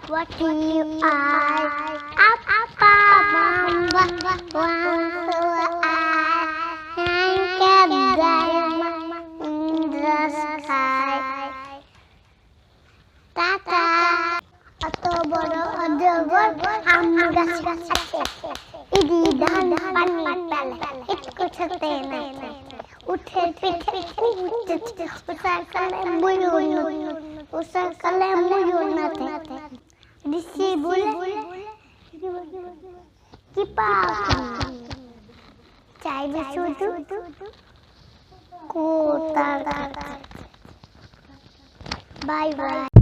What do you are? Appa, mamba, wansu and diamond in the sky. Tata, ato boro ajogor am gache ache. Idi dhan pani pele, itko chate na. Uthe pithe uche, usar kale muyur na the. Disi bule, kipa, chai bisudu, ko tar. Bye bye.